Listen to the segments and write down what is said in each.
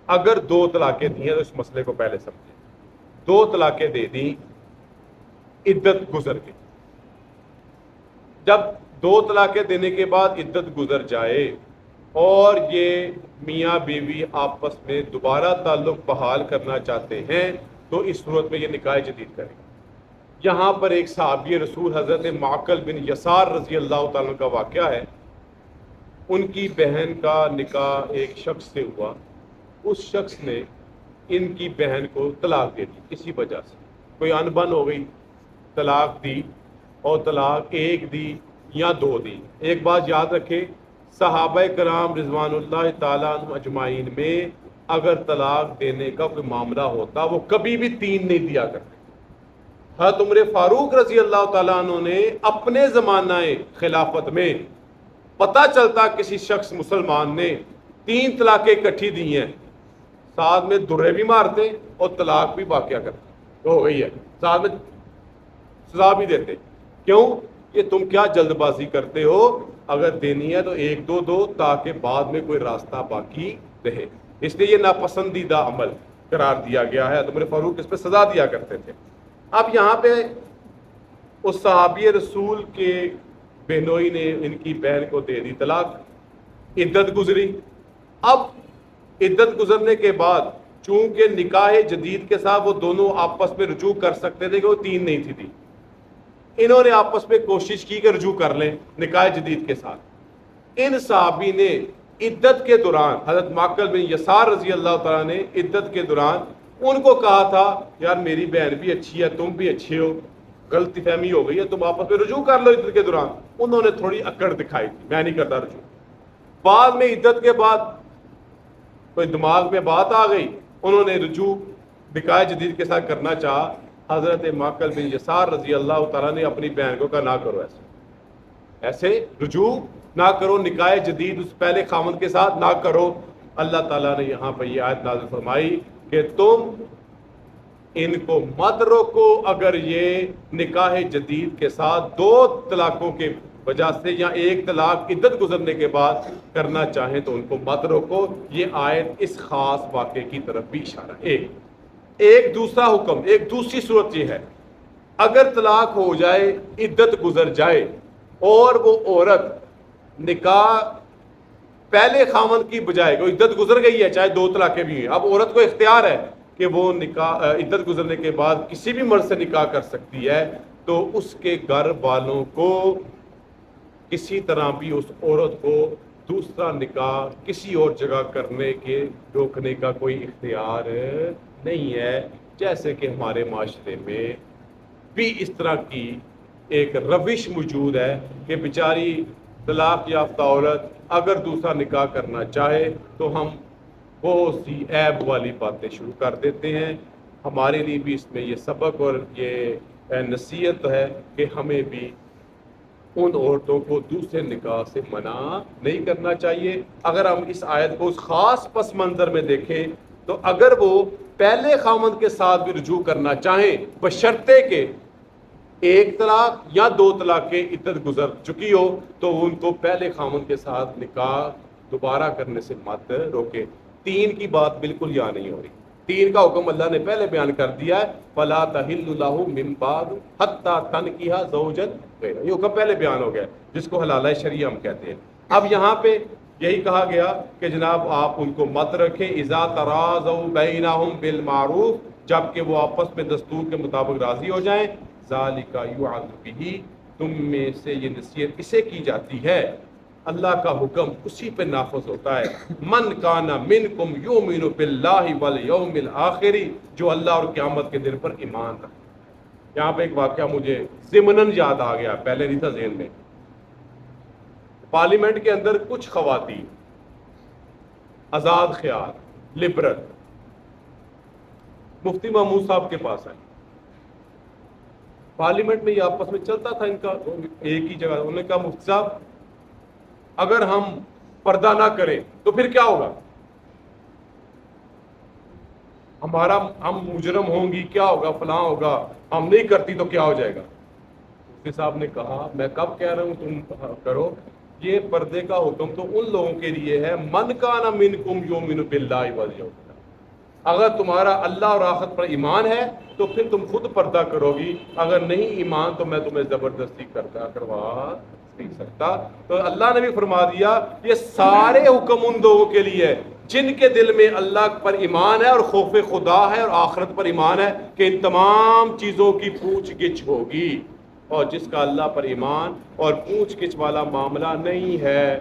اگر 2 طلاقیں دی ہیں تو اس مسئلے کو پہلے سمجھیں. 2 طلاقیں دے دی، عدت گزر گئی. جب 2 طلاقیں دینے کے بعد عدت گزر جائے اور یہ میاں بیوی آپس میں دوبارہ تعلق بحال کرنا چاہتے ہیں تو اس صورت میں یہ نکاح جدید کریں. یہاں پر ایک صحابی رسول حضرت معقل بن یسار رضی اللہ تعالیٰ کا واقعہ ہے. ان کی بہن کا نکاح ایک شخص سے ہوا. اس شخص نے ان کی بہن کو طلاق دے دی کسی وجہ سے، کوئی انبن ہو گئی، طلاق دی، اور طلاق 1 دی یا 2 دی. ایک بات یاد رکھیں، صحابہ کرام رضوان اللہ تعالیٰ عنہ اجمعین میں اگر طلاق دینے کا کوئی معاملہ ہوتا وہ کبھی بھی 3 نہیں دیا کرتے. حضرت عمر فاروق رضی اللہ تعالیٰ عنہ نے اپنے زمانہ خلافت میں پتہ چلتا کسی شخص مسلمان نے 3 طلاقیں اکٹھی دی ہیں، ساتھ میں درے بھی مارتے اور طلاق بھی واقعہ کرتے، تو ہو گئی ہے، ساتھ میں سزا بھی دیتے. کیوں کہ تم کیا جلد بازی کرتے ہو، اگر دینی ہے تو 1-2 دو تاکہ بعد میں کوئی راستہ باقی رہے. اس لیے یہ ناپسندیدہ عمل قرار دیا گیا ہے. عمر فاروق اس پہ سزا دیا کرتے تھے. اب یہاں پہ اس صحابی رسول کے بہنوئی نے ان کی بہن کو دے دی طلاق، عدت گزری. اب عدت گزرنے کے بعد چونکہ نکاح جدید کے ساتھ وہ دونوں آپس میں رجوع کر سکتے تھے کہ وہ 3 نہیں تھی دی، انہوں نے آپس میں کوشش کی کہ رجوع کر لیں نکاح جدید کے ساتھ. ان صحابی نے عدت کے دوران، حضرت معقل بن یسار رضی اللہ تعالیٰ نے عدت کے دوران ان کو کہا تھا یار میری بہن بھی اچھی ہے، تم بھی اچھے ہو، غلطی فہمی ہو گئی ہے، تم آپس میں رجوع کر لو عدت کے دوران. انہوں نے تھوڑی اکڑ دکھائی تھی، میں نہیں کرتا رجوع. بعد میں عدت کے بعد کوئی دماغ میں بات آ گئی، انہوں نے رجوع نکاح جدید کے ساتھ کرنا چاہا. حضرت معقل بن یسار رضی اللہ تعالیٰ نے اپنی بہن کو کہا نہ کرو، ایسے رجوع نہ کرو، نکاح جدید اس پہلے خامند کے ساتھ نہ کرو. اللہ تعالیٰ نے یہاں پر یہ آیت نازل فرمائی کہ تم ان کو مت روکو اگر یہ نکاح جدید کے ساتھ 2 طلاقوں کے وجہ سے یا 1 طلاق عدت گزرنے کے بعد کرنا چاہیں تو ان کو مت روکو. یہ آیت اس خاص واقعے کی طرف بھی اشارہ ہے. ایک دوسرا حکم، ایک دوسری صورت یہ ہے، اگر طلاق ہو جائے، عدت گزر جائے اور وہ عورت نکاح پہلے خامند کی بجائے، کوئی عدت گزر گئی ہے چاہے 2 طلاقیں بھی ہیں، اب عورت کو اختیار ہے کہ وہ نکاح عدت گزرنے کے بعد کسی بھی مرد سے نکاح کر سکتی ہے، تو اس کے گھر والوں کو کسی طرح بھی اس عورت کو دوسرا نکاح کسی اور جگہ کرنے کے روکنے کا کوئی اختیار نہیں ہے. جیسے کہ ہمارے معاشرے میں بھی اس طرح کی ایک روش موجود ہے کہ بیچاری طلاق یافتہ عورت اگر دوسرا نکاح کرنا چاہے تو ہم بہت سی عیب والی باتیں شروع کر دیتے ہیں. ہمارے لیے بھی اس میں یہ سبق اور یہ نصیحت ہے کہ ہمیں بھی ان عورتوں کو دوسرے نکاح سے منع نہیں کرنا چاہیے. اگر ہم اس آیت کو اس خاص پس منظر میں دیکھیں تو اگر وہ پہلے خامند کے ساتھ بھی رجوع کرنا چاہیں بشرطے کہ 1 طلاق یا 2 طلاقیں عدت گزر چکی ہو تو ان کو پہلے خامند کے ساتھ نکاح دوبارہ کرنے سے مت روکے. 3 کی بات بالکل یہاں نہیں ہو رہی. 3 کا حکم اللہ نے پہلے بیان کر دیا ہے، فَلَا تَحِلُّ لَهُ مِن بَعْدُ حَتَّىٰ تَنْكِحَ زَوْجًا غَيْرَهُ. یہ حکم پہلے بیان ہو گیا جس کو حلالہ شرعیہ ہم کہتے ہیں. اب یہاں پہ یہی کہا گیا کہ جناب آپ ان کو مت رکھیں، اذا تراضوا بینہم بالمعروف، جب کہ وہ آپس میں دستور کے مطابق راضی ہو جائیں. ذالک یوعظ بہ، تم میں سے یہ نصیحت اسے کی جاتی ہے، اللہ کا حکم اسی پہ نافذ ہوتا ہے. من کان منکم یؤمن باللہ والیوم الآخر، جو اللہ اور قیامت کے دن پر ایمان رکھتا. یہاں پہ ایک واقعہ مجھے ضمناً یاد آ گیا، پہلے نہیں تھا ذہن میں. پارلیمنٹ کے اندر کچھ خواتین آزاد خیال، لبرل، مفتی محمود صاحب کے پاس آئے. پارلیمنٹ میں یہ آپس میں چلتا تھا ان کا ایک ہی جگہ. انہوں نے کہا مفتی صاحب اگر ہم پردہ نہ کریں تو پھر کیا ہوگا، ہم مجرم ہوں گی، کیا ہوگا، فلاں ہوگا، ہم نہیں کرتی تو کیا ہو جائے گا. مفتی صاحب نے کہا میں کب کہہ رہا ہوں تم کرو، یہ پردے کا حکم تو ان لوگوں کے لیے ہے من کان منکم یؤمن باللہ والیوم الآخر. اگر تمہارا اللہ اور آخرت پر ایمان ہے تو پھر تم خود پردہ کرو گی، اگر نہیں ایمان تو میں تمہیں زبردستی کروا نہیں سکتا۔ تو اللہ نے بھی فرما دیا یہ سارے حکم ان لوگوں کے لیے ہے جن کے دل میں اللہ پر ایمان ہے اور خوف خدا ہے اور آخرت پر ایمان ہے کہ ان تمام چیزوں کی پوچھ گچھ ہوگی، اور جس کا اللہ پر ایمان اور پوچھ گچھ والا معاملہ نہیں ہے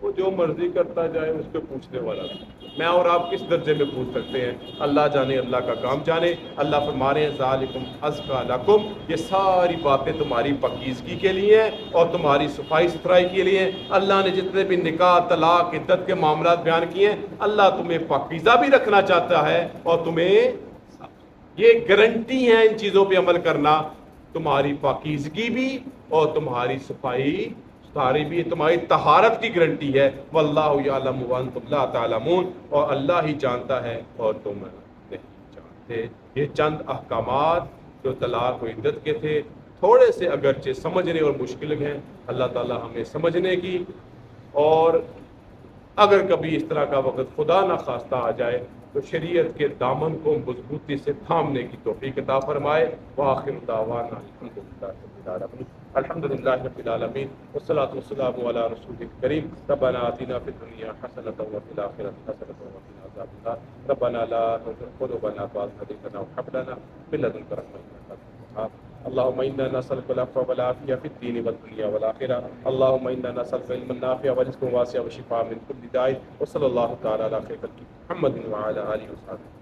وہ جو مرضی کرتا جائے اس کو پوچھنے والا نہیں۔ میں اور آپ کس درجے میں پوچھ سکتے ہیں؟ اللہ جانے، اللہ کا کام جانے۔ اللہ فرما رہے ہیں ذالکم ازکیٰ لکم، یہ ساری باتیں تمہاری پاکیزگی کے لیے ہیں اور تمہاری صفائی ستھرائی کے لیے ہیں۔ اللہ نے جتنے بھی نکاح، طلاق، عدت کے معاملات بیان کیے ہیں، اللہ تمہیں پاکیزہ بھی رکھنا چاہتا ہے اور تمہیں یہ گارنٹی ہے ان چیزوں پہ عمل کرنا، تمہاری پاکیزگی بھی اور تمہاری صفائی ستھرائی بھی، تمہاری طہارت کی گارنٹی ہے۔ واللہ یعلم وانتم لا تعلمون، اور اللہ ہی جانتا ہے اور تم نہیں جانتے۔ یہ چند احکامات جو طلاق و عدت کے تھے، تھوڑے سے اگرچہ سمجھنے اور مشکل ہیں، اللہ تعالی ہمیں سمجھنے کی، اور اگر کبھی اس طرح کا وقت خدا نہ خواستہ آ جائے تو شریعت کے دامن کو مضبوطی سے تھامنے کی توفیق عطا فرمائے۔ وآخر دعوانا الحمدللہ رب العالمین، والصلاة والسلام علی رسول کریم۔ ربنا آتنا فی الدنیا حسنۃ وفی الآخرۃ حسنۃ وقنا عذاب النار۔ ربنا لا تزغ قلوبنا بعد إذ هديتنا وهب لنا من لدنك رحمة إنك أنت الوهاب۔ اللهم إنا نسألك العفو والعافية في الدين والدنيا والآخرة۔ اللهم إنا نسألك علما نافعا ورزقا واسعا وشفاء من كل داء، وصلى الله تعالى على خير خلقه محمد وعلى آله وصحبه